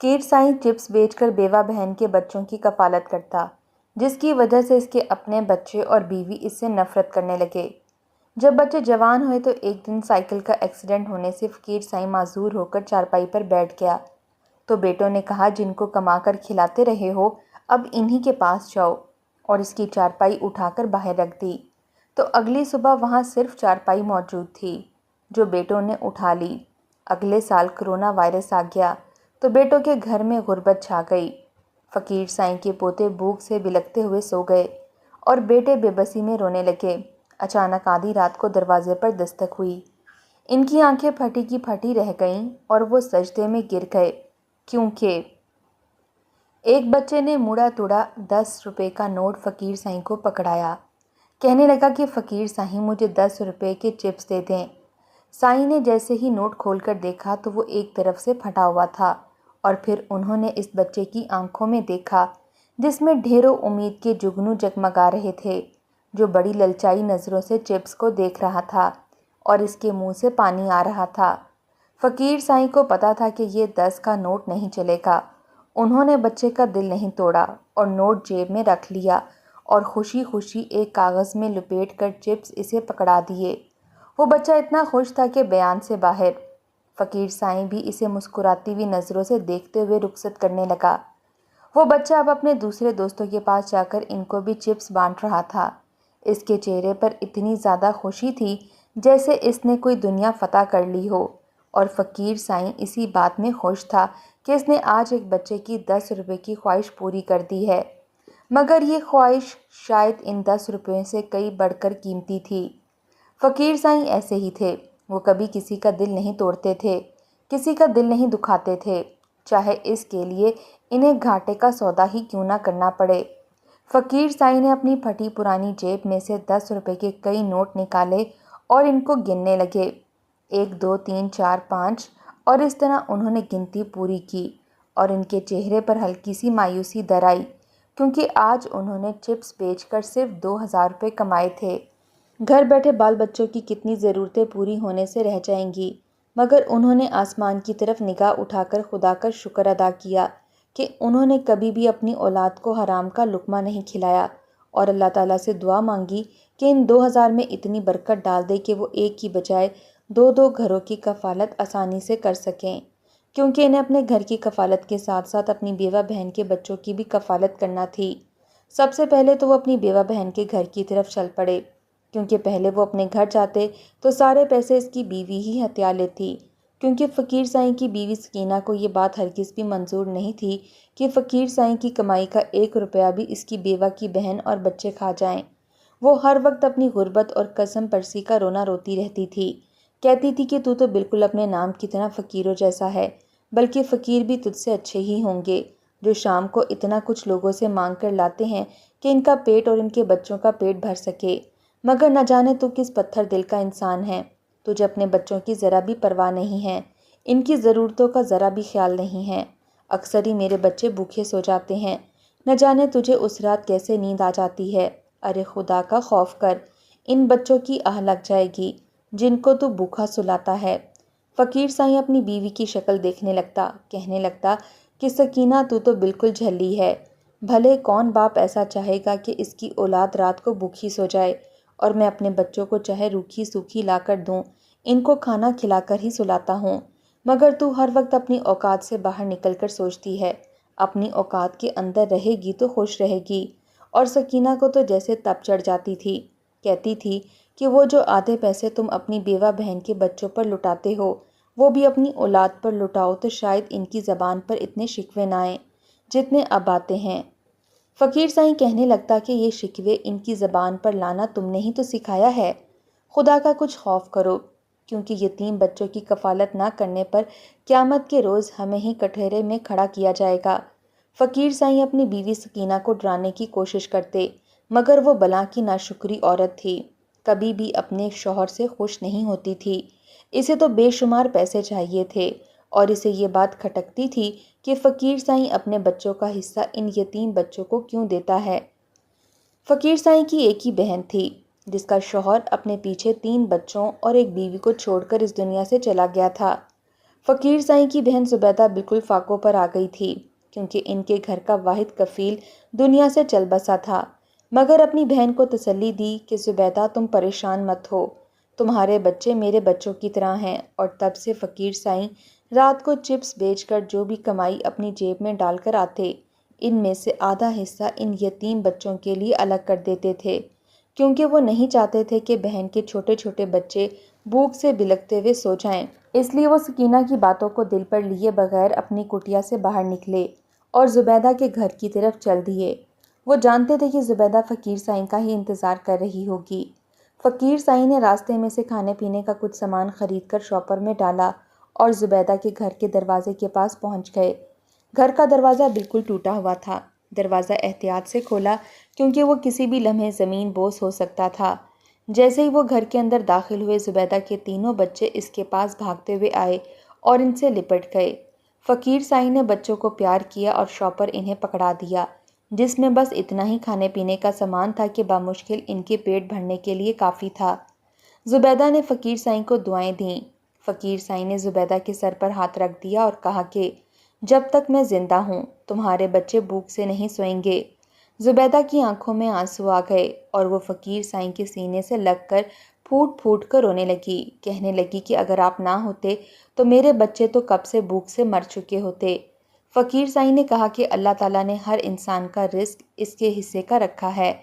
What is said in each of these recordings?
فقیر سائیں چپس بیچ کر بیوہ بہن کے بچوں کی کفالت کرتا، جس کی وجہ سے اس کے اپنے بچے اور بیوی اس سے نفرت کرنے لگے۔ جب بچے جوان ہوئے تو ایک دن سائیکل کا ایکسیڈنٹ ہونے سے فقیر سائیں معذور ہو کر چارپائی پر بیٹھ گیا تو بیٹوں نے کہا، جن کو کما کر کھلاتے رہے ہو اب انہی کے پاس جاؤ، اور اس کی چارپائی اٹھا کر باہر رکھ دی تو اگلی صبح وہاں صرف چارپائی موجود تھی جو بیٹوں نے اٹھا لی۔ اگلے سال کرونا وائرس آ گیا تو بیٹوں کے گھر میں غربت چھا گئی۔ فقیر سائیں کے پوتے بھوک سے بلکتے ہوئے سو گئے اور بیٹے بے بسی میں رونے لگے۔ اچانک آدھی رات کو دروازے پر دستک ہوئی۔ ان کی آنکھیں پھٹی کی پھٹی رہ گئیں اور وہ سجدے میں گر گئے، کیونکہ ایک بچے نے مڑا توڑا 10 روپے کا نوٹ فقیر سائیں کو پکڑایا۔ کہنے لگا کہ فقیر سائیں مجھے 10 روپے کے چپس دے دیں۔ سائیں نے جیسے ہی نوٹ کھول کر دیکھا تو وہ ایک طرف سے پھٹا ہوا تھا، اور پھر انہوں نے اس بچے کی آنکھوں میں دیکھا جس میں ڈھیروں امید کے جگنو جگمگا رہے تھے، جو بڑی للچائی نظروں سے چپس کو دیکھ رہا تھا اور اس کے منہ سے پانی آ رہا تھا۔ فقیر سائیں کو پتا تھا کہ یہ 10 کا نوٹ نہیں چلے گا۔ انہوں نے بچے کا دل نہیں توڑا اور نوٹ جیب میں رکھ لیا اور خوشی خوشی ایک کاغذ میں لپیٹ کر چپس اسے پکڑا دیے۔ وہ بچہ اتنا خوش تھا کہ بیان سے باہر۔ فقیر سائیں بھی اسے مسکراتی ہوئی نظروں سے دیکھتے ہوئے رخصت کرنے لگا۔ وہ بچہ اب اپنے دوسرے دوستوں کے پاس جا کر ان کو بھی چپس بانٹ رہا تھا۔ اس کے چہرے پر اتنی زیادہ خوشی تھی جیسے اس نے کوئی دنیا فتح کر لی ہو، اور فقیر سائیں اسی بات میں خوش تھا کہ اس نے آج ایک بچے کی 10 روپے کی خواہش پوری کر دی ہے، مگر یہ خواہش شاید ان 10 روپے سے کئی بڑھ کر قیمتی تھی۔ فقیر سائیں ایسے ہی تھے، وہ کبھی کسی کا دل نہیں توڑتے تھے، کسی کا دل نہیں دکھاتے تھے، چاہے اس کے لیے انہیں گھاٹے کا سودا ہی کیوں نہ کرنا پڑے۔ فقیر سائیں نے اپنی پھٹی پرانی جیب میں سے 10 روپے کے کئی نوٹ نکالے اور ان کو گننے لگے، 1 2 3 4 5، اور اس طرح انہوں نے گنتی پوری کی اور ان کے چہرے پر ہلکی سی مایوسی در آئی، کیونکہ آج انہوں نے چپس بیچ کر صرف 2000 روپے کمائے تھے۔ گھر بیٹھے بال بچوں کی کتنی ضرورتیں پوری ہونے سے رہ جائیں گی، مگر انہوں نے آسمان کی طرف نگاہ اٹھا کر خدا کا شکر ادا کیا کہ انہوں نے کبھی بھی اپنی اولاد کو حرام کا لقمہ نہیں کھلایا، اور اللہ تعالیٰ سے دعا مانگی کہ ان 2000 میں اتنی برکت ڈال دے کہ وہ ایک کی بجائے 2 گھروں کی کفالت آسانی سے کر سکیں، کیونکہ انہیں اپنے گھر کی کفالت کے ساتھ ساتھ اپنی بیوہ بہن کے بچوں کی بھی کفالت کرنا تھی۔ سب سے پہلے تو وہ اپنی بیوہ بہن کے گھر کی طرف چل پڑے، کیونکہ پہلے وہ اپنے گھر جاتے تو سارے پیسے اس کی بیوی ہی ہتھیا لیتی، کیونکہ فقیر سائیں کی بیوی سکینہ کو یہ بات ہرگز بھی منظور نہیں تھی کہ فقیر سائیں کی کمائی کا 1 روپیہ بھی اس کی بیوہ کی بہن اور بچے کھا جائیں۔ وہ ہر وقت اپنی غربت اور قسم پرسی کا رونا روتی رہتی تھی، کہتی تھی کہ تو بالکل اپنے نام کی طرح فقیروں جیسا ہے، بلکہ فقیر بھی تجھ سے اچھے ہی ہوں گے، جو شام کو اتنا کچھ لوگوں سے مانگ کر لاتے ہیں کہ ان کا پیٹ اور ان کے بچوں کا پیٹ بھر سکے، مگر نہ جانے تو کس پتھر دل کا انسان ہے، تجھے اپنے بچوں کی ذرا بھی پرواہ نہیں ہے، ان کی ضرورتوں کا ذرا بھی خیال نہیں ہے۔ اکثر ہی میرے بچے بھوکے سو جاتے ہیں، نہ جانے تجھے اس رات کیسے نیند آ جاتی ہے۔ ارے خدا کا خوف کر، ان بچوں کی آہ لگ جائے گی جن کو تو بھوکا سلاتا ہے۔ فقیر سائیں اپنی بیوی کی شکل دیکھنے لگتا، کہنے لگتا کہ سکینہ تو بالکل جھلی ہے، بھلے کون باپ ایسا چاہے گا کہ اس کی اولاد رات کو بھوکی سو جائے، اور میں اپنے بچوں کو چاہے روکھی سوکھی لا کر دوں، ان کو کھانا کھلا کر ہی سلاتا ہوں، مگر تو ہر وقت اپنی اوقات سے باہر نکل کر سوچتی ہے، اپنی اوقات کے اندر رہے گی تو خوش رہے گی۔ اور سکینہ کو تو جیسے تپ چڑھ جاتی تھی، کہتی تھی کہ وہ جو آدھے پیسے تم اپنی بیوہ بہن کے بچوں پر لٹاتے ہو وہ بھی اپنی اولاد پر لٹاؤ تو شاید ان کی زبان پر اتنے شکوے نہ آئیں جتنے اب آتے ہیں۔ فقیر سائیں کہنے لگتا کہ یہ شکوے ان کی زبان پر لانا تم نے ہی تو سکھایا ہے، خدا کا کچھ خوف کرو، کیونکہ یتیم بچوں کی کفالت نہ کرنے پر قیامت کے روز ہمیں ہی کٹہرے میں کھڑا کیا جائے گا۔ فقیر سائیں اپنی بیوی سکینہ کو ڈرانے کی کوشش کرتے، مگر وہ بلا کی ناشکری عورت تھی، کبھی بھی اپنے شوہر سے خوش نہیں ہوتی تھی، اسے تو بے شمار پیسے چاہیے تھے، اور اسے یہ بات کھٹکتی تھی کہ فقیر سائیں اپنے بچوں کا حصہ ان یتیم بچوں کو کیوں دیتا ہے۔ فقیر سائیں کی ایک ہی بہن تھی جس کا شوہر اپنے پیچھے 3 بچوں اور ایک بیوی کو چھوڑ کر اس دنیا سے چلا گیا تھا۔ فقیر سائیں کی بہن زبیدہ بالکل فاقوں پر آ گئی تھی، کیونکہ ان کے گھر کا واحد کفیل دنیا سے چل بسا تھا، مگر اپنی بہن کو تسلی دی کہ زبیدہ تم پریشان مت ہو، تمہارے بچے میرے بچوں کی طرح ہیں۔ اور تب سے فقیر سائیں رات کو چپس بیچ کر جو بھی کمائی اپنی جیب میں ڈال کر آتے، ان میں سے آدھا حصہ ان یتیم بچوں کے لیے الگ کر دیتے تھے، کیونکہ وہ نہیں چاہتے تھے کہ بہن کے چھوٹے چھوٹے بچے بھوک سے بلکتے ہوئے سو جائیں۔ اس لیے وہ سکینہ کی باتوں کو دل پر لیے بغیر اپنی کٹیا سے باہر نکلے اور زبیدہ کے گھر کی طرف چل دیے۔ وہ جانتے تھے کہ زبیدہ فقیر سائیں کا ہی انتظار کر رہی ہوگی۔ فقیر سائیں نے راستے میں سے کھانے پینے کا کچھ سامان خرید کر شاپر میں ڈالا اور زبیدہ کے گھر کے دروازے کے پاس پہنچ گئے۔ گھر کا دروازہ بالکل ٹوٹا ہوا تھا۔ دروازہ احتیاط سے کھولا کیونکہ وہ کسی بھی لمحے زمین بوس ہو سکتا تھا۔ جیسے ہی وہ گھر کے اندر داخل ہوئے، زبیدہ کے تینوں بچے اس کے پاس بھاگتے ہوئے آئے اور ان سے لپٹ گئے۔ فقیر سائیں نے بچوں کو پیار کیا اور شاپر انہیں پکڑا دیا، جس میں بس اتنا ہی کھانے پینے کا سامان تھا کہ بامشکل ان کے پیٹ بھرنے کے لیے کافی تھا۔ زبیدہ نے فقیر سائیں کو دعائیں دیں۔ فقیر سائیں نے زبیدہ کے سر پر ہاتھ رکھ دیا اور کہا کہ جب تک میں زندہ ہوں تمہارے بچے بھوک سے نہیں سوئیں گے۔ زبیدہ کی آنکھوں میں آنسو آ گئے اور وہ فقیر سائیں کے سینے سے لگ کر پھوٹ پھوٹ کر رونے لگی، کہنے لگی کہ اگر آپ نہ ہوتے تو میرے بچے تو کب سے بھوک سے مر چکے ہوتے۔ فقیر سائیں نے کہا کہ اللہ تعالیٰ نے ہر انسان کا رزق اس کے حصے کا رکھا ہے،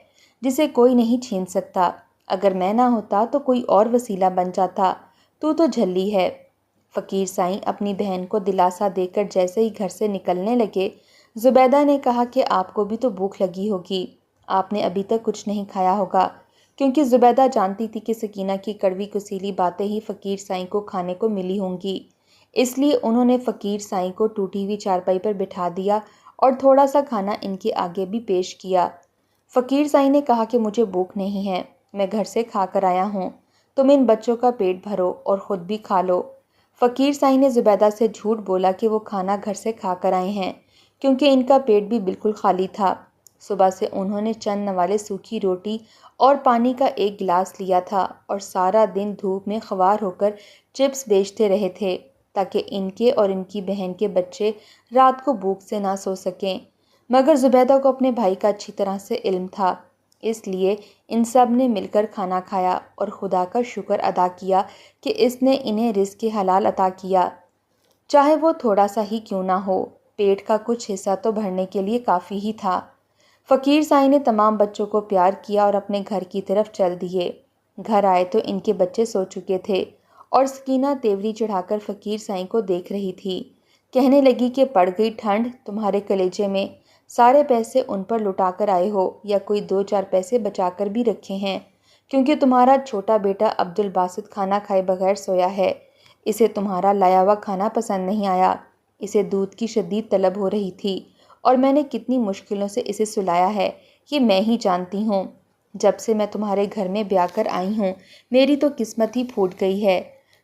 جسے کوئی نہیں چھین سکتا۔ اگر میں نہ ہوتا تو کوئی اور وسیلہ بن جاتا، تو جھلی ہے۔ فقیر سائیں اپنی بہن کو دلاسا دے کر جیسے ہی گھر سے نکلنے لگے، زبیدہ نے کہا کہ آپ کو بھی تو بھوک لگی ہوگی، آپ نے ابھی تک کچھ نہیں کھایا ہوگا، کیونکہ زبیدہ جانتی تھی کہ سکینہ کی کڑوی کسیلی باتیں ہی فقیر سائیں کو کھانے کو ملی ہوں گی۔ اس لیے انہوں نے فقیر سائیں کو ٹوٹی ہوئی چارپائی پر بٹھا دیا اور تھوڑا سا کھانا ان کے آگے بھی پیش کیا۔ فقیر سائیں نے کہا کہ مجھے بھوک نہیں ہے، میں گھر سے کھا کر آیا ہوں، تم ان بچوں کا پیٹ بھرو اور خود بھی کھا لو۔ فقیر سائیں نے زبیدہ سے جھوٹ بولا کہ وہ کھانا گھر سے کھا کر آئے ہیں، کیونکہ ان کا پیٹ بھی بالکل خالی تھا۔ صبح سے انہوں نے چند نوالے سوکھی روٹی اور پانی کا ایک گلاس لیا تھا اور سارا دن دھوپ میں خوار ہو کر چپس بیچتے رہے تھے تاکہ ان کے اور ان کی بہن کے بچے رات کو بھوک سے نہ سو سکیں۔ مگر زبیدہ کو اپنے بھائی کا اچھی طرح سے علم تھا، اس لیے ان سب نے مل کر کھانا کھایا اور خدا کا شکر ادا کیا کہ اس نے انہیں رزق حلال عطا کیا، چاہے وہ تھوڑا سا ہی کیوں نہ ہو، پیٹ کا کچھ حصہ تو بھرنے کے لیے کافی ہی تھا۔ فقیر سائیں نے تمام بچوں کو پیار کیا اور اپنے گھر کی طرف چل دیے۔ گھر آئے تو ان کے بچے سو چکے تھے اور سکینہ تیوری چڑھا کر فقیر سائیں کو دیکھ رہی تھی، کہنے لگی کہ پڑ گئی ٹھنڈ تمہارے کلیجے میں، سارے پیسے ان پر لٹا کر آئے ہو یا کوئی 2-4 پیسے بچا کر بھی رکھے ہیں، کیونکہ تمہارا چھوٹا بیٹا عبد الباسط کھانا کھائے بغیر سویا ہے، اسے تمہارا لایا ہوا کھانا پسند نہیں آیا، اسے دودھ کی شدید طلب ہو رہی تھی اور میں نے کتنی مشکلوں سے اسے سلایا ہے یہ میں ہی جانتی ہوں۔ جب سے میں تمہارے گھر میں بیاہ کر آئی ہوں میری تو قسمت ہی پھوٹ گئی ہے۔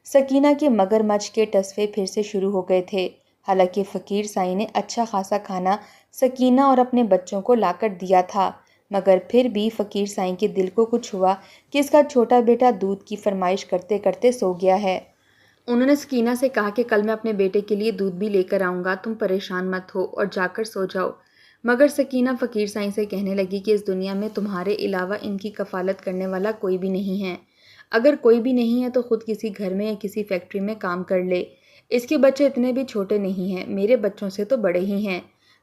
سکینہ کے مگر مچھ کے ٹسفے پھر سے شروع ہو گئے تھے۔ حالانکہ فقیر سائیں نے اچھا خاصا کھانا سکینہ اور اپنے بچوں کو لا کر دیا تھا، مگر پھر بھی فقیر سائیں کے دل کو کچھ ہوا کہ اس کا چھوٹا بیٹا دودھ کی فرمائش کرتے کرتے سو گیا ہے۔ انہوں نے سکینہ سے کہا کہ کل میں اپنے بیٹے کے لیے دودھ بھی لے کر آؤں گا، تم پریشان مت ہو اور جا کر سو جاؤ۔ مگر سکینہ فقیر سائیں سے کہنے لگی کہ اس دنیا میں تمہارے علاوہ ان کی کفالت کرنے والا کوئی بھی نہیں ہے، اگر کوئی بھی نہیں ہے تو خود کسی گھر میں یا کسی فیکٹری میں کام کر لے، اس کے بچے اتنے بھی چھوٹے نہیں ہیں، میرے بچوں سے تو بڑے ہی ہیں،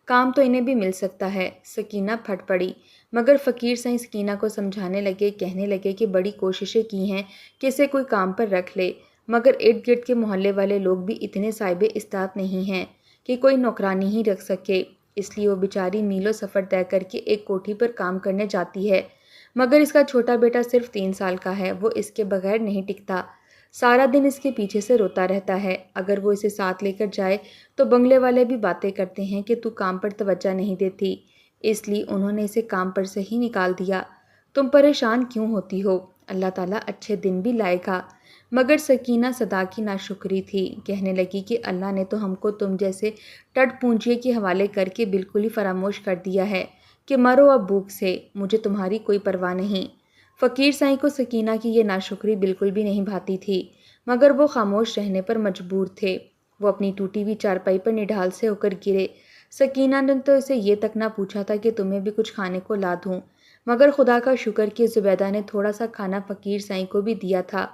کام تو انہیں بھی مل سکتا ہے۔ سکینہ پھٹ پڑی، مگر فقیر سائیں سکینہ کو سمجھانے لگے، کہنے لگے کہ بڑی کوششیں کی ہیں کہ اسے کوئی کام پر رکھ لے، مگر ارد گرد کے محلے والے لوگ بھی اتنے صاحب استطاعت نہیں ہیں کہ کوئی نوکرانی ہی رکھ سکے، اس لیے وہ بیچاری میلوں سفر طے کر کے ایک کوٹھی پر کام کرنے جاتی ہے، مگر اس کا چھوٹا بیٹا صرف 3 سال کا ہے، وہ اس کے بغیر نہیں ٹکتا، سارا دن اس کے پیچھے سے روتا رہتا ہے، اگر وہ اسے ساتھ لے کر جائے تو بنگلے والے بھی باتیں کرتے ہیں کہ تو کام پر توجہ نہیں دیتی، اس لیے انہوں نے اسے کام پر سے ہی نکال دیا۔ تم پریشان کیوں ہوتی ہو، اللہ تعالیٰ اچھے دن بھی لائے گا۔ مگر سکینہ صدا کی ناشکری تھی، کہنے لگی کہ اللہ نے تو ہم کو تم جیسے ٹٹ پونجیے کے حوالے کر کے بالکل ہی فراموش کر دیا ہے کہ مرو اب بھوک سے، مجھے تمہاری کوئی پرواہ نہیں۔ فقیر سائیں کو سکینہ کی یہ ناشکری بالکل بھی نہیں بھاتی تھی، مگر وہ خاموش رہنے پر مجبور تھے۔ وہ اپنی ٹوٹی ہوئی چارپائی پر نڈال سے ہو کر گرے۔ سکینہ نے تو اسے یہ تک نہ پوچھا تھا کہ تمہیں بھی کچھ کھانے کو لا دوں، مگر خدا کا شکر کہ زبیدہ نے تھوڑا سا کھانا فقیر سائیں کو بھی دیا تھا،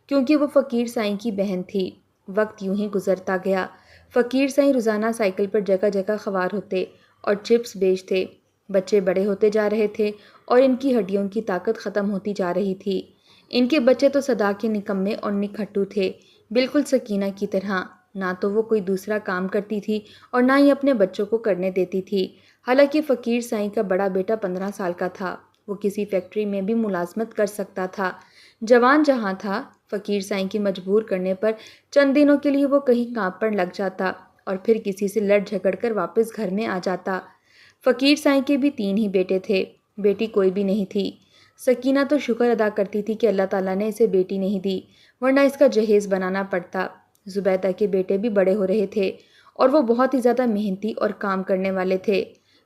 کیونکہ وہ فقیر سائیں کی بہن تھی۔ وقت یوں ہی گزرتا گیا۔ فقیر سائیں روزانہ سائیکل پر جگہ جگہ خوار ہوتے اور چپس بیچتے۔ بچے بڑے ہوتے جا رہے تھے اور ان کی ہڈیوں کی طاقت ختم ہوتی جا رہی تھی۔ ان کے بچے تو سدا کے نکمے اور نکھٹو تھے، بالکل سکینہ کی طرح۔ نہ تو وہ کوئی دوسرا کام کرتی تھی اور نہ ہی اپنے بچوں کو کرنے دیتی تھی۔ حالانکہ فقیر سائیں کا بڑا بیٹا 15 سال کا تھا، وہ کسی فیکٹری میں بھی ملازمت کر سکتا تھا۔ جوان جہاں تھا، فقیر سائیں کی مجبور کرنے پر چند دنوں کے لیے وہ کہیں کام پر لگ جاتا اور پھر کسی سے لڑ جھگڑ کر واپس گھر میں آ جاتا۔ فقیر سائیں کے بھی 3 ہی بیٹے تھے، بیٹی کوئی بھی نہیں تھی۔ سکینہ تو شکر ادا کرتی تھی کہ اللہ تعالیٰ نے اسے بیٹی نہیں دی، ورنہ اس کا جہیز بنانا پڑتا۔ زبیدہ کے بیٹے بھی بڑے ہو رہے تھے اور وہ بہت ہی زیادہ محنتی اور کام کرنے والے تھے۔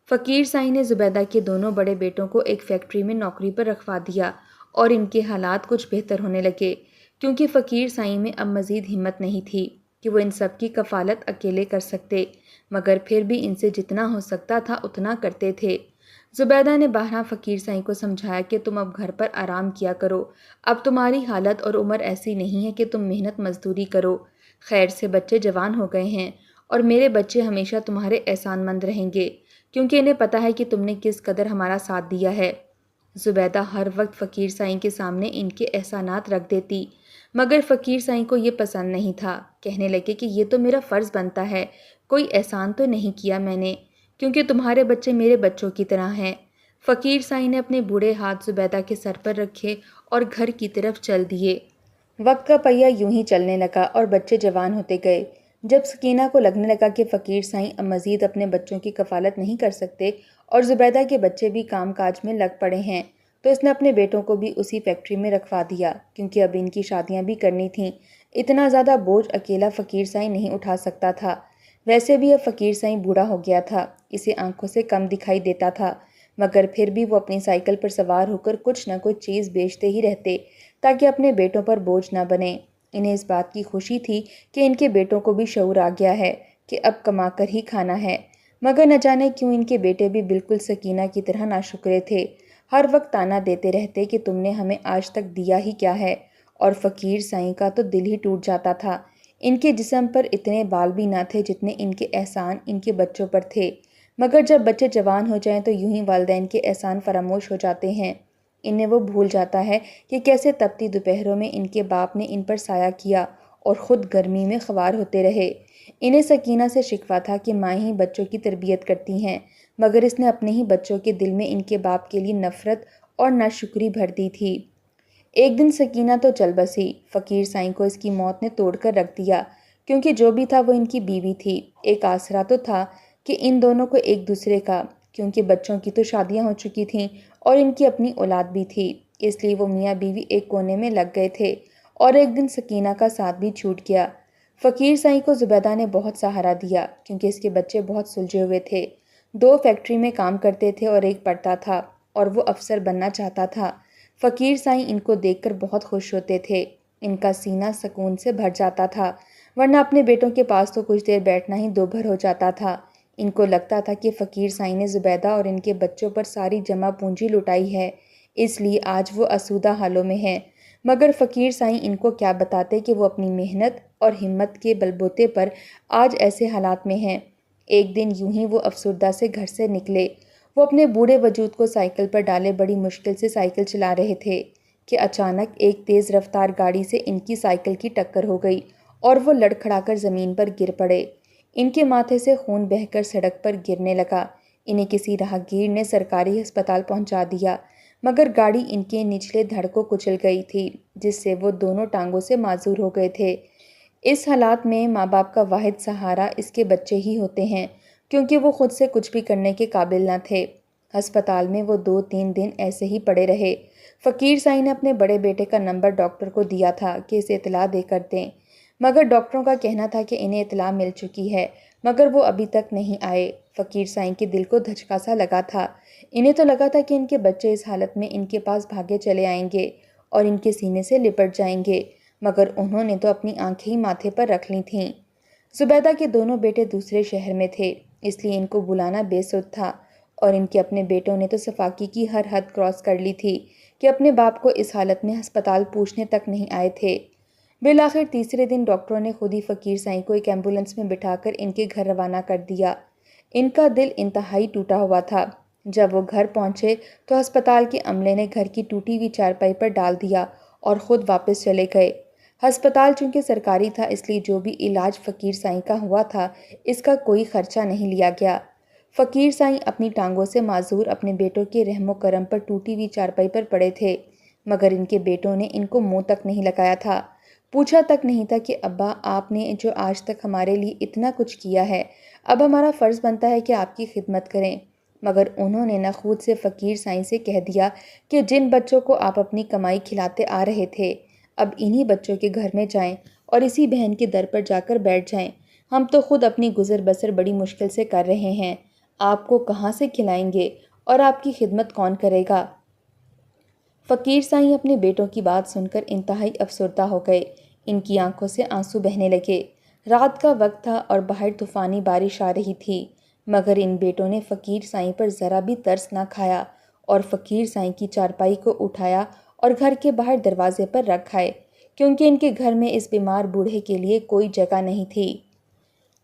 فقیر سائیں نے زبیدہ کے دونوں بڑے بیٹوں کو ایک فیکٹری میں نوکری پر رکھوا دیا اور ان کے حالات کچھ بہتر ہونے لگے، کیونکہ فقیر سائیں میں اب مزید ہمت نہیں تھی کہ وہ ان سب کی کفالت اکیلے کر سکتے، مگر پھر بھی ان سے جتنا ہو سکتا تھا اتنا کرتے تھے۔ زبیدہ نے بہرحال فقیر سائیں کو سمجھایا کہ تم اب گھر پر آرام کیا کرو، اب تمہاری حالت اور عمر ایسی نہیں ہے کہ تم محنت مزدوری کرو۔ خیر سے بچے جوان ہو گئے ہیں اور میرے بچے ہمیشہ تمہارے احسان مند رہیں گے، کیونکہ انہیں پتہ ہے کہ تم نے کس قدر ہمارا ساتھ دیا ہے۔ زبیدہ ہر وقت فقیر سائیں کے سامنے ان کے احسانات رکھ دیتی، مگر فقیر سائیں کو یہ پسند نہیں تھا۔ کہنے لگے کہ یہ تو میرا فرض بنتا ہے، کوئی احسان تو نہیں کیا میں نے، کیونکہ تمہارے بچے میرے بچوں کی طرح ہیں۔ فقیر سائیں نے اپنے بوڑھے ہاتھ زبیدہ کے سر پر رکھے اور گھر کی طرف چل دیے۔ وقت کا پہیہ یوں ہی چلنے لگا اور بچے جوان ہوتے گئے۔ جب سکینہ کو لگنے لگا کہ فقیر سائیں اب مزید اپنے بچوں کی کفالت نہیں کر سکتے اور زبیدہ کے بچے بھی کام کاج میں لگ پڑے ہیں، تو اس نے اپنے بیٹوں کو بھی اسی فیکٹری میں رکھوا دیا، کیونکہ اب ان کی شادیاں بھی کرنی تھیں۔ اتنا زیادہ بوجھ اکیلا فقیر سائیں نہیں اٹھا سکتا تھا۔ ویسے بھی اب فقیر سائیں بوڑھا ہو گیا تھا، اسے آنکھوں سے کم دکھائی دیتا تھا، مگر پھر بھی وہ اپنی سائیکل پر سوار ہو کر کچھ نہ کچھ چیز بیچتے ہی رہتے تاکہ اپنے بیٹوں پر بوجھ نہ بنے۔ انہیں اس بات کی خوشی تھی کہ ان کے بیٹوں کو بھی شعور آ گیا ہے کہ اب کما کر ہی کھانا ہے، مگر نہ جانے کیوں ان کے بیٹے بھی بالکل سکینہ کی طرح ناشکرے تھے۔ ہر وقت تانا دیتے رہتے کہ تم نے ہمیں آج تک دیا ہی کیا ہے، اور فقیر سائیں کا تو دل ہی ٹوٹ جاتا تھا۔ ان کے جسم پر اتنے بال بھی نہ تھے جتنے ان کے احسان ان کے بچوں پر تھے، مگر جب بچے جوان ہو جائیں تو یوں ہی والدین کے احسان فراموش ہو جاتے ہیں۔ انہیں وہ بھول جاتا ہے کہ کیسے تپتی دوپہروں میں ان کے باپ نے ان پر سایہ کیا اور خود گرمی میں خوار ہوتے رہے۔ انہیں سکینہ سے شکوہ تھا کہ مائیں ہی بچوں کی تربیت کرتی ہیں، مگر اس نے اپنے ہی بچوں کے دل میں ان کے باپ کے لیے نفرت اور ناشکری بھر دی تھی۔ ایک دن سکینہ تو چل بسی، فقیر سائیں کو اس کی موت نے توڑ کر رکھ دیا، کیونکہ جو بھی تھا وہ ان کی بیوی تھی۔ ایک آسرا تو تھا کہ ان دونوں کو ایک دوسرے کا، کیونکہ بچوں کی تو شادیاں ہو چکی تھیں اور ان کی اپنی اولاد بھی تھی، اس لیے وہ میاں بیوی ایک کونے میں لگ گئے تھے۔ اور ایک دن سکینہ کا ساتھ بھی چھوٹ گیا۔ فقیر سائیں کو زبیدہ نے بہت سہارا دیا، کیونکہ اس کے بچے بہت سلجھے ہوئے تھے۔ 2 فیکٹری میں کام کرتے تھے اور ایک پڑھتا تھا اور وہ افسر بننا چاہتا تھا۔ فقیر سائیں ان کو دیکھ کر بہت خوش ہوتے تھے، ان کا سینہ سکون سے بھر جاتا تھا، ورنہ اپنے بیٹوں کے پاس تو کچھ دیر بیٹھنا ہی دوبھر ہو جاتا تھا۔ ان کو لگتا تھا کہ فقیر سائیں نے زبیدہ اور ان کے بچوں پر ساری جمع پونجی لٹائی ہے، اس لیے آج وہ آسودہ حالوں میں ہیں، مگر فقیر سائیں ان کو کیا بتاتے کہ وہ اپنی محنت اور ہمت کے بلبوتے پر آج ایسے حالات میں ہیں۔ ایک دن یوں ہی وہ افسردہ سے گھر سے نکلے، وہ اپنے بوڑھے وجود کو سائیکل پر ڈالے بڑی مشکل سے سائیکل چلا رہے تھے کہ اچانک ایک تیز رفتار گاڑی سے ان کی سائیکل کی ٹکر ہو گئی اور وہ لڑکھڑا کر زمین پر گر پڑے۔ ان کے ماتھے سے خون بہہ کر سڑک پر گرنے لگا۔ انہیں کسی راہگیر نے سرکاری ہسپتال پہنچا دیا، مگر گاڑی ان کے نچلے دھڑ کو کچل گئی تھی، جس سے وہ دونوں ٹانگوں سے معذور ہو گئے تھے۔ اس حالات میں ماں باپ کا واحد سہارا اس کے بچے ہی ہوتے ہیں، کیونکہ وہ خود سے کچھ بھی کرنے کے قابل نہ تھے۔ ہسپتال میں وہ 2-3 دن ایسے ہی پڑے رہے۔ فقیر سائیں نے اپنے بڑے بیٹے کا نمبر ڈاکٹر کو دیا تھا کہ اسے اطلاع دے کر دیں، مگر ڈاکٹروں کا کہنا تھا کہ انہیں اطلاع مل چکی ہے، مگر وہ ابھی تک نہیں آئے۔ فقیر سائیں کے دل کو دھچکا سا لگا تھا۔ انہیں تو لگا تھا کہ ان کے بچے اس حالت میں ان کے پاس بھاگے چلے آئیں گے اور ان کے سینے سے لپٹ جائیں گے، مگر انہوں نے تو اپنی آنکھیں ہی ماتھے پر رکھ لی تھیں۔ زبیدہ کے دونوں بیٹے دوسرے شہر میں تھے، اس لیے ان کو بلانا بے سود تھا، اور ان کے اپنے بیٹوں نے تو صفاقی کی ہر حد کراس کر لی تھی کہ اپنے باپ کو اس حالت میں ہسپتال پوچھنے تک نہیں آئے تھے۔ بالآخر تیسرے دن ڈاکٹروں نے خود ہی فقیر سائیں کو ایک ایمبولینس میں بٹھا کر ان کے گھر روانہ کر دیا۔ ان کا دل انتہائی ٹوٹا ہوا تھا۔ جب وہ گھر پہنچے تو ہسپتال کے عملے نے گھر کی ٹوٹی ہوئی چارپائی پر ڈال دیا اور خود واپس چلے گئے۔ ہسپتال چونکہ سرکاری تھا، اس لیے جو بھی علاج فقیر سائیں کا ہوا تھا اس کا کوئی خرچہ نہیں لیا گیا۔ فقیر سائیں اپنی ٹانگوں سے معذور اپنے بیٹوں کے رحم و کرم پر ٹوٹی ہوئی چارپائی پر پڑے تھے، مگر ان کے بیٹوں نے ان کو منہ تک نہیں لگایا تھا، پوچھا تک نہیں تھا کہ ابا آپ نے جو آج تک ہمارے لیے اتنا کچھ کیا ہے، اب ہمارا فرض بنتا ہے کہ آپ کی خدمت کریں۔ مگر انہوں نے نہ خود سے فقیر سائیں سے کہہ دیا کہ جن بچوں کو آپ اپنی کمائی کھلاتے آ رہے تھے اب انہی بچوں کے گھر میں جائیں اور اسی بہن کے در پر جا کر بیٹھ جائیں، ہم تو خود اپنی گزر بسر بڑی مشکل سے کر رہے ہیں، آپ کو کہاں سے کھلائیں گے اور آپ کی خدمت کون کرے گا؟ فقیر سائیں اپنے بیٹوں کی بات سن کر انتہائی افسردہ ہو گئے، ان کی آنکھوں سے آنسو بہنے لگے۔ رات کا وقت تھا اور باہر طوفانی بارش آ رہی تھی، مگر ان بیٹوں نے فقیر سائیں پر ذرا بھی ترس نہ کھایا اور فقیر سائیں کی چارپائی کو اٹھایا اور گھر کے باہر دروازے پر رکھ آئے، کیونکہ ان کے گھر میں اس بیمار بوڑھے کے لیے کوئی جگہ نہیں تھی۔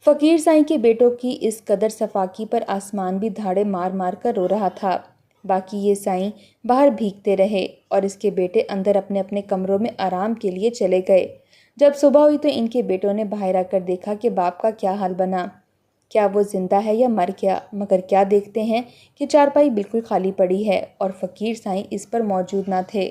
فقیر سائیں کے بیٹوں کی اس قدر صفاقی پر آسمان بھی دھاڑے مار مار کر رو رہا تھا۔ باقی یہ سائیں باہر بھیگتے رہے اور اس کے بیٹے اندر اپنے اپنے کمروں میں آرام کے لیے چلے گئے۔ جب صبح ہوئی تو ان کے بیٹوں نے باہر آ کر دیکھا کہ باپ کا کیا حال بنا، کیا وہ زندہ ہے یا مر گیا، مگر کیا دیکھتے ہیں کہ چارپائی بالکل خالی پڑی ہے اور فقیر سائیں اس پر موجود نہ تھے۔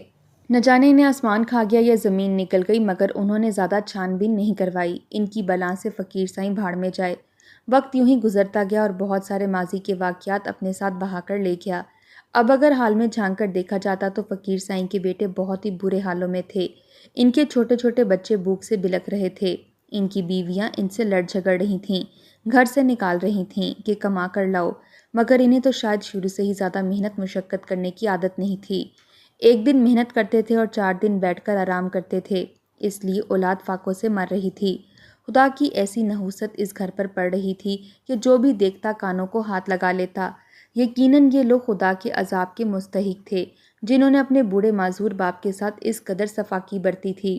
نہ جانے انہیں آسمان کھا گیا یا زمین نکل گئی، مگر انہوں نے زیادہ چھان بین نہیں کروائی، ان کی بلا سے فقیر سائیں بھاڑ میں جائے۔ وقت یوں ہی گزرتا گیا اور بہت سارے ماضی کے واقعات اپنے ساتھ بہا کر لے گیا۔ اب اگر حال میں جھانک کر دیکھا جاتا تو فقیر سائیں کے بیٹے بہت ہی برے حالوں میں تھے۔ ان کے چھوٹے چھوٹے بچے بھوک سے بلک رہے تھے، ان کی بیویاں ان سے لڑ جھگڑ رہی تھیں، گھر سے نکال رہی تھیں کہ کما کر لاؤ، مگر انہیں تو شاید شروع سے ہی زیادہ محنت مشقت کرنے کی عادت نہیں تھی۔ ایک دن محنت کرتے تھے اور 4 دن بیٹھ کر آرام کرتے تھے، اس لیے اولاد فاقوں سے مر رہی تھی۔ خدا کی ایسی نحوست اس گھر پر پڑ رہی تھی کہ جو بھی دیکھتا کانوں کو ہاتھ لگا لیتا۔ یقیناً یہ لوگ خدا کے عذاب کے مستحق تھے جنہوں نے اپنے بوڑھے معذور باپ کے ساتھ اس قدر صفاقی برتی تھی۔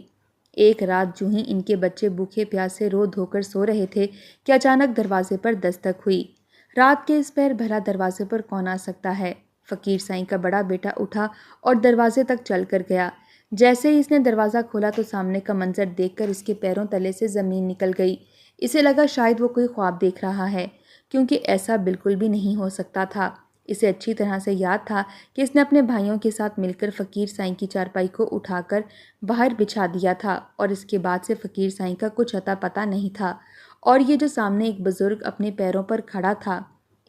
ایک رات جو ہی ان کے بچے بھوکے پیاسے رو دھو کر سو رہے تھے کہ اچانک دروازے پر دستک ہوئی۔ رات کے اس پہر بھلا دروازے پر کون آ سکتا ہے؟ فقیر سائیں کا بڑا بیٹا اٹھا اور دروازے تک چل کر گیا۔ جیسے ہی اس نے دروازہ کھولا تو سامنے کا منظر دیکھ کر اس کے پیروں تلے سے زمین نکل گئی۔ اسے لگا شاید وہ کوئی خواب دیکھ رہا ہے، کیونکہ ایسا بالکل بھی نہیں ہو سکتا تھا۔ اسے اچھی طرح سے یاد تھا کہ اس نے اپنے بھائیوں کے ساتھ مل کر فقیر سائیں کی چارپائی کو اٹھا کر باہر بچھا دیا تھا، اور اس کے بعد سے فقیر سائیں کا کچھ اتا پتہ نہیں تھا۔ اور یہ جو سامنے ایک بزرگ اپنے پیروں پر کھڑا تھا،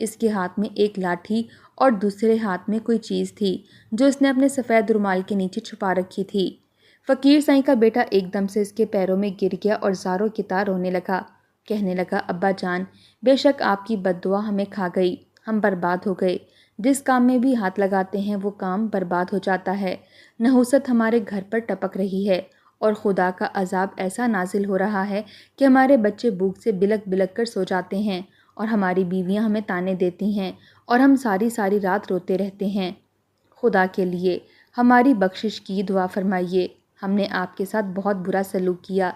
اس کے ہاتھ میں ایک لاٹھی اور دوسرے ہاتھ میں کوئی چیز تھی جو اس نے اپنے سفید رومال کے نیچے چھپا رکھی تھی۔ فقیر سائیں کا بیٹا ایک دم سے اس کے پیروں میں گر گیا اور زاروں کی طرح رونے لگا، کہنے لگا، ابا جان، بے شک آپ کی بد دعا ہمیں کھا گئی، ہم برباد ہو گئے، جس کام میں بھی ہاتھ لگاتے ہیں وہ کام برباد ہو جاتا ہے، نحوست ہمارے گھر پر ٹپک رہی ہے اور خدا کا عذاب ایسا نازل ہو رہا ہے کہ ہمارے بچے بھوک سے بلک بلک کر سو جاتے ہیں اور ہماری بیویاں ہمیں تانے دیتی ہیں اور ہم ساری ساری رات روتے رہتے ہیں۔ خدا کے لیے ہماری بخشش کی دعا فرمائیے، ہم نے آپ کے ساتھ بہت برا سلوک کیا۔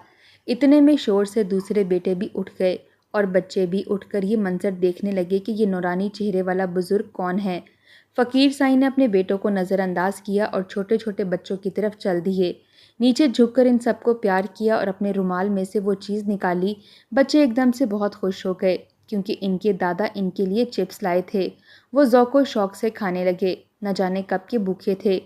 اتنے میں شور سے دوسرے بیٹے بھی اٹھ گئے اور بچے بھی اٹھ کر یہ منظر دیکھنے لگے کہ یہ نورانی چہرے والا بزرگ کون ہے۔ فقیر سائیں نے اپنے بیٹوں کو نظر انداز کیا اور چھوٹے چھوٹے بچوں کی طرف چل دیے، نیچے جھک کر ان سب کو پیار کیا اور اپنے رومال میں سے وہ چیز نکالی۔ بچے ایک دم سے بہت خوش ہو گئے کیونکہ ان کے دادا ان کے لیے چپس لائے تھے، وہ ذوق و شوق سے کھانے لگے، نہ جانے کب کے بھوکے تھے۔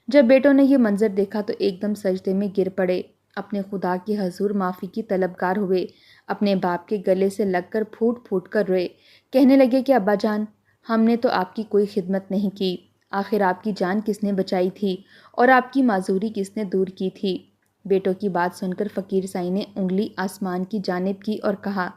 جب بیٹوں نے یہ منظر دیکھا تو ایک دم سجدے میں گر پڑے، اپنے خدا کے حضور معافی کی طلبگار ہوئے، اپنے باپ کے گلے سے لگ کر پھوٹ پھوٹ کر روئے، کہنے لگے کہ ابا جان، ہم نے تو آپ کی کوئی خدمت نہیں کی، آخر آپ کی جان کس نے بچائی تھی اور آپ کی معذوری کس نے دور کی تھی؟ بیٹوں کی بات سن کر فقیر سائیں نے انگلی آسمان کی جانب کی اور کہا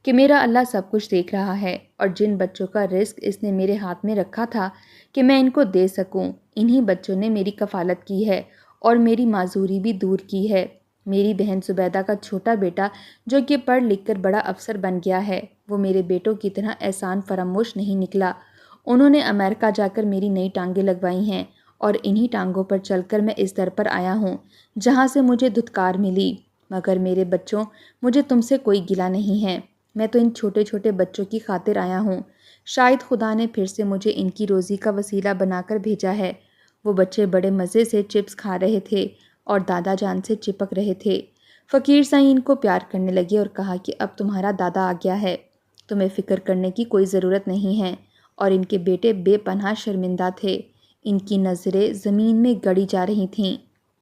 کہ میرا اللہ سب کچھ دیکھ رہا ہے، اور جن بچوں کا رزق اس نے میرے ہاتھ میں رکھا تھا کہ میں ان کو دے سکوں، انہی بچوں نے میری کفالت کی ہے اور میری معذوری بھی دور کی ہے۔ میری بہن زبیدہ کا چھوٹا بیٹا جو کہ پڑھ لکھ کر بڑا افسر بن گیا ہے، وہ میرے بیٹوں کی طرح احسان فراموش نہیں نکلا۔ انہوں نے امریکہ جا کر میری نئی ٹانگیں لگوائی ہیں اور انہی ٹانگوں پر چل کر میں اس در پر آیا ہوں جہاں سے مجھے دھتکار ملی۔ مگر میرے بچوں، مجھے تم سے کوئی گلہ نہیں ہے۔ میں تو ان چھوٹے چھوٹے بچوں کی خاطر آیا ہوں۔ شاید خدا نے پھر سے مجھے ان کی روزی کا وسیلہ بنا کر بھیجا ہے۔ وہ بچے بڑے مزے سے چپس کھا رہے تھے اور دادا جان سے چپک رہے تھے۔ فقیر سائیں ان کو پیار کرنے لگے اور کہا کہ اب تمہارا دادا آ گیا ہے، تمہیں فکر کرنے کی کوئی ضرورت نہیں ہے۔ اور ان کے بیٹے بے پناہ شرمندہ تھے، ان کی نظریں زمین میں گڑی جا رہی تھیں۔